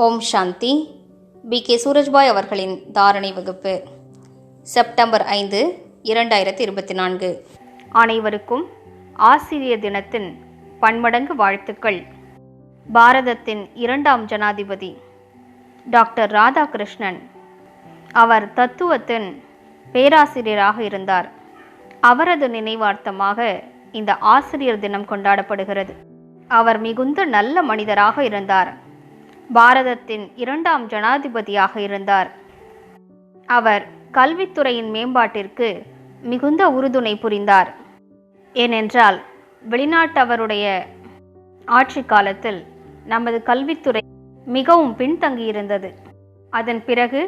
ஓம் சாந்தி. B.K. Surajbhai அவர்களின் தாரணை வகுப்பு செப்டம்பர் 5, 2024. அனைவருக்கும் ஆசிரியர் தினத்தின் பன்மடங்கு வாழ்த்துக்கள். பாரதத்தின் 2ஆம் ஜனாதிபதி டாக்டர் ராதாகிருஷ்ணன். அவர் தத்துவத்தின் பேராசிரியராக இருந்தார். அவரது நினைவார்த்தமாக இந்த ஆசிரியர் தினம் கொண்டாடப்படுகிறது. அவர் மிகுந்த நல்ல மனிதராக இருந்தார். பாரதத்தின் 2ஆம் ஜனாதிபதியாக இருந்தார். அவர் கல்வித்துறையின் மேம்பாட்டிற்கு மிகுந்த உறுதுணை புரிந்தார். ஏனென்றால் வெளிநாட்டவருடைய ஆட்சி காலத்தில் நமது கல்வித்துறை மிகவும் பின்தங்கியிருந்தது. அதன் பிறகு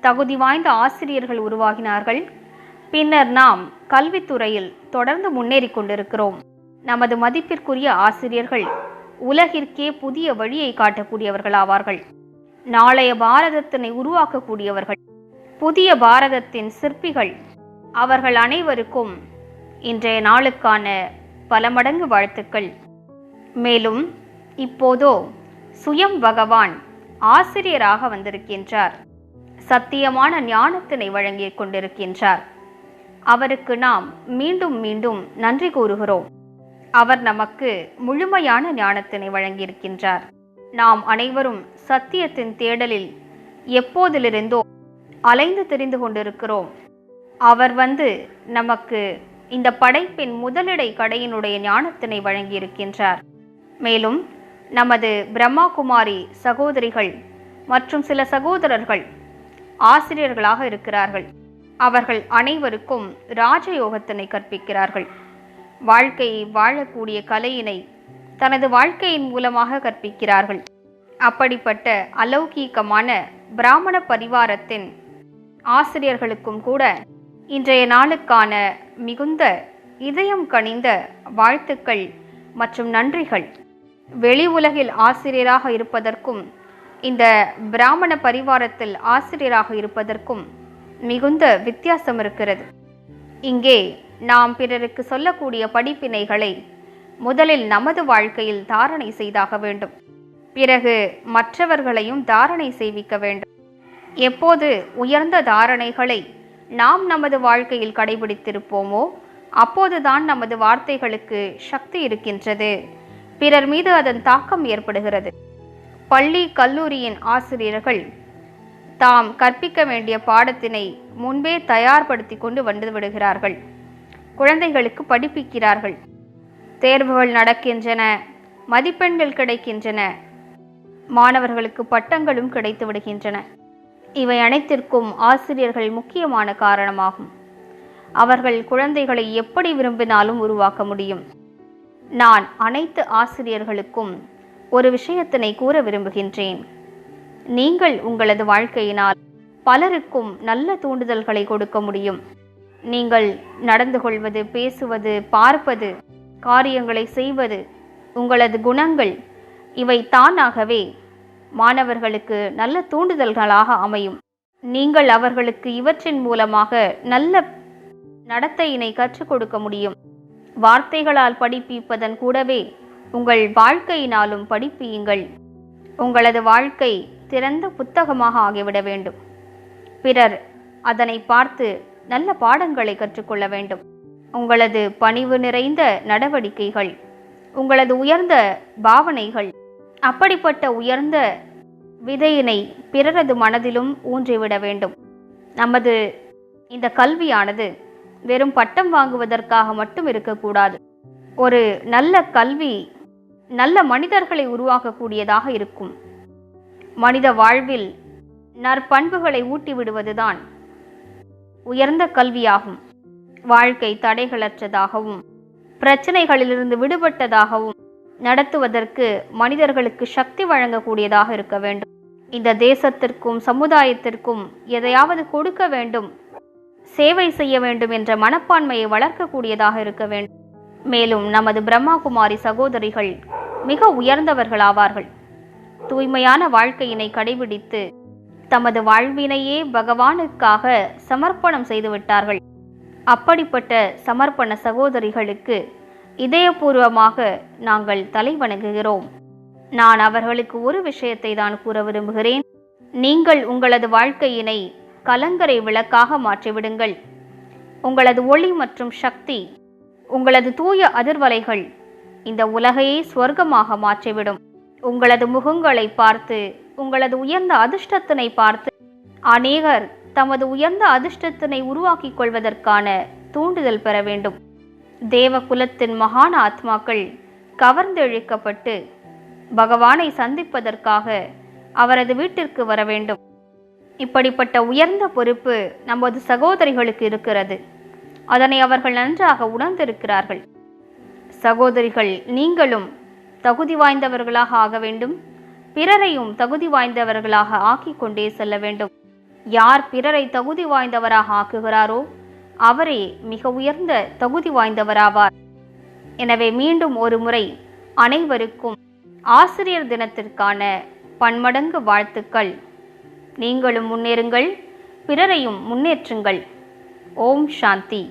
தகுதி வாய்ந்த ஆசிரியர்கள் உருவாகினார்கள். பின்னர் நாம் கல்வித்துறையில் தொடர்ந்து முன்னேறி கொண்டிருக்கிறோம். நமது மதிப்பிற்குரிய ஆசிரியர்கள் உலகிற்கே புதிய வழியை காட்டக்கூடியவர்கள் ஆவார்கள். நாளைய பாரதத்தினை உருவாக்கக்கூடியவர்கள், புதிய பாரதத்தின் சிற்பிகள். அவர்கள் அனைவருக்கும் இன்றைய நாளுக்கான பல மடங்கு வாழ்த்துக்கள். மேலும் இப்போதோ சுயம் பகவான் ஆசிரியராக வந்திருக்கின்றார். சத்தியமான ஞானத்தினை வழங்கிக் கொண்டிருக்கின்றார். அவருக்கு நாம் மீண்டும் மீண்டும் நன்றி கூறுகிறோம். அவர் நமக்கு முழுமையான ஞானத்தினை வழங்கியிருக்கின்றார். நாம் அனைவரும் சத்தியத்தின் தேடலில் எப்போதிலிருந்தோ அலைந்து திரிந்து கொண்டிருக்கிறோம். அவர் வந்து நமக்கு இந்த படைப்பின் முதலிடை கடையினுடைய ஞானத்தினை வழங்கியிருக்கின்றார். மேலும் நமது பிரம்மா குமாரி சகோதரிகள் மற்றும் சில சகோதரர்கள் ஆசிரியர்களாக இருக்கிறார்கள். அவர்கள் அனைவருக்கும் ராஜயோகத்தினை கற்பிக்கிறார்கள். வாழ்க்கையை வாழக்கூடிய கலையினை தனது வாழ்க்கையின் மூலமாக கற்பிக்கிறார்கள். அப்படிப்பட்ட அலௌகீகமான பிராமண பரிவாரத்தின் ஆசிரியர்களுக்கும் கூட இன்றைய நாளுக்கான மிகுந்த இதயம் கனிந்த வாழ்த்துக்கள் மற்றும் நன்றிகள். வெளி உலகில் ஆசிரியராக இருப்பதற்கும் இந்த பிராமண பரிவாரத்தில் ஆசிரியராக இருப்பதற்கும் மிகுந்த வித்தியாசம் இருக்கிறது. இங்கே நாம் பிறருக்கு சொல்லக்கூடிய படிப்பினைகளை முதலில் நமது வாழ்க்கையில் தாரணை செய்தாக வேண்டும். பிறகு மற்றவர்களையும் தாரணை செய்விக்க வேண்டும். எப்போது உயர்ந்த தாரணைகளை நாம் நமது வாழ்க்கையில் கடைபிடித்திருப்போமோ அப்போதுதான் நமது வார்த்தைகளுக்கு சக்தி இருக்கின்றது. பிறர் மீது அதன் தாக்கம் ஏற்படுகிறது. பள்ளி கல்லூரியின் ஆசிரியர்கள் தாம் கற்பிக்க வேண்டிய பாடத்தினை முன்பே தயார்படுத்தி கொண்டு வந்து விடுகிறார்கள். குழந்தைகளுக்கு படிப்பிக்கிறார்கள். தேர்வுகள் நடக்கின்றன, மதிப்பெண்கள் கிடைக்கின்றன, மாணவர்களுக்கு பட்டங்களும் கிடைத்து விடுகின்றன. இவை அனைத்திற்கும் ஆசிரியர்கள் முக்கியமான காரணமாகும். அவர்கள் குழந்தைகளை எப்படி விரும்பினாலும் உருவாக்க முடியும். நான் அனைத்து ஆசிரியர்களுக்கும் ஒரு விஷயத்தினை கூற விரும்புகின்றேன். நீங்கள் உங்களது வாழ்க்கையினால் பலருக்கும் நல்ல தூண்டுதல்களை கொடுக்க முடியும். நீங்கள் நடந்து கொள்வது, பேசுவது, பார்ப்பது, காரியங்களை செய்வது, உங்களது குணங்கள் இவை தானாகவே மாணவர்களுக்கு நல்ல தூண்டுதல்களாக அமையும். நீங்கள் அவர்களுக்கு இவற்றின் மூலமாக நல்ல நடத்தையினை கற்றுக் கொடுக்க முடியும். வார்த்தைகளால் படிப்பிப்பதன் கூடவே உங்கள் வாழ்க்கையினாலும் படிப்பியுங்கள். உங்களது வாழ்க்கை திறந்த புத்தகமாக ஆகிவிட வேண்டும். பிறர் அதனை பார்த்து நல்ல பாடங்களை கற்றுக்கொள்ள வேண்டும். உங்களது பணிவு நிறைந்த நடவடிக்கைகள், உங்களது உயர்ந்த பாவனைகள், அப்படிப்பட்ட உயர்ந்த விதையினை பிறரது மனதிலும் ஊன்றிவிட வேண்டும். நமது இந்த கல்வியானது வெறும் பட்டம் வாங்குவதற்காக மட்டும் இருக்கக்கூடாது. ஒரு நல்ல கல்வி நல்ல மனிதர்களை உருவாக்கக்கூடியதாக இருக்கும். மனித வாழ்வில் நற்பண்புகளை ஊட்டிவிடுவதுதான் உயர்ந்த கல்வியாகும். வாழ்க்கை தடைகளற்றதாகவும் பிரச்சனைகளிலிருந்து விடுபட்டதாகவும் நடத்துவதற்கு மனிதர்களுக்கு சக்தி வழங்கக்கூடியதாக இருக்க வேண்டும். இந்த தேசத்திற்கும் சமுதாயத்திற்கும் எதையாவது கொடுக்க வேண்டும், சேவை செய்ய வேண்டும் என்ற மனப்பான்மையை வளர்க்கக்கூடியதாக இருக்க வேண்டும். மேலும் நமது பிரம்மா குமாரி சகோதரிகள் மிக உயர்ந்தவர்களாவார்கள். தூய்மையான வாழ்க்கையினை கடைபிடித்து தமது வாழ்வினையே பகவானுக்காக சமர்ப்பணம் செய்துவிட்டார்கள். அப்படிப்பட்ட சமர்ப்பண சகோதரிகளுக்கு இதயபூர்வமாக நாங்கள் தலை வணங்குகிறோம். நான் அவர்களுக்கு ஒரு விஷயத்தை தான் கூற விரும்புகிறேன். நீங்கள் உங்களது வாழ்க்கையினை கலங்கரை விளக்காக மாற்றிவிடுங்கள். உங்களது ஒளி மற்றும் சக்தி, உங்களது தூய அதிர்வலைகள் இந்த உலகையே சொர்க்கமாக மாற்றிவிடும். உங்களது முகங்களை பார்த்து, உங்களது உயர்ந்த அதிர்ஷ்டத்தினை பார்த்து அநேகர் தமது உயர்ந்த அதிர்ஷ்டத்தினை உருவாக்கிக் கொள்வதற்கான தூண்டுதல் பெற வேண்டும். தேவ குலத்தின் மகான ஆத்மாக்கள் கவர்ந்தெழுக்கப்பட்டு பகவானை சந்திப்பதற்காக அவரது வீட்டிற்கு வர வேண்டும். இப்படிப்பட்ட உயர்ந்த பொறுப்பு நமது சகோதரிகளுக்கு இருக்கிறது. அதனை அவர்கள் நன்றாக உணர்ந்திருக்கிறார்கள். சகோதரிகள், நீங்களும் தகுதி வாய்ந்தவர்களாக ஆக வேண்டும். பிறரையும் தகுதி வாய்ந்தவர்களாக ஆக்கிக் கொண்டே செல்ல வேண்டும். யார் பிறரை தகுதி வாய்ந்தவராக ஆக்குகிறாரோ அவரே மிக உயர்ந்த தகுதி வாய்ந்தவராவார். எனவே மீண்டும் ஒரு முறை அனைவருக்கும் ஆசிரியர் தினத்திற்கான பன்மடங்கு வாழ்த்துக்கள். நீங்களும் முன்னேறுங்கள், பிறரையும் முன்னேற்றுங்கள். ஓம் சாந்தி.